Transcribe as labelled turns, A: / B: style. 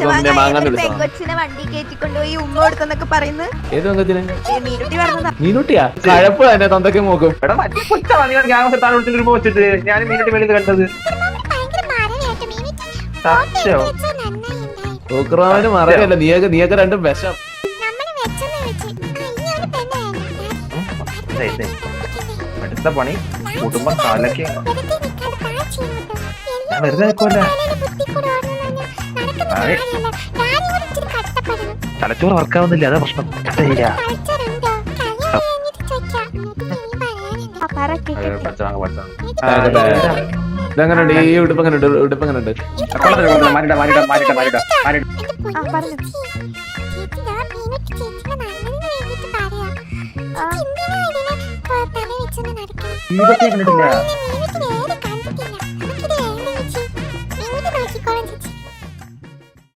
A: പെങ്കൊച്ചിനെ വണ്ടി കയറ്റിക്കൊണ്ടുപോയി ഉമ്മ കൊടുക്കുന്നൊക്കെ പറയുന്നത്.
B: ഏത് പെങ്കൊച്ചിനെ?
A: മീനുട്ടി പറഞ്ഞതാ.
B: മീനുട്ടിയാ? കഴപ്പ് തന്നെ തൊണ്ടയ്ക്ക് മോക്കും.
C: വെച്ചിട്ട് ഞാൻ മീനുട്ടി വെളിയിൽ കണ്ടത്.
B: സൂക്രമാന് മറയല്ല, നീയൊക്കെ രണ്ടും വിഷം.
C: അടുത്ത പണി കൂട്ടുമ്പോ കാലൊക്കെ ഞാൻ വെറുതെ നിൽക്കുമല്ലേ. തലച്ചോറ് വർക്കാവുന്നില്ല, അതാ പ്രശ്നം.
B: ഇതെങ്ങനെയുണ്ട്? ഈ ഉടുപ്പ് എങ്ങനെയുണ്ട്? ഉടുപ്പ് എങ്ങനെയുണ്ട്?
C: കണ്ടിട്ടില്ല.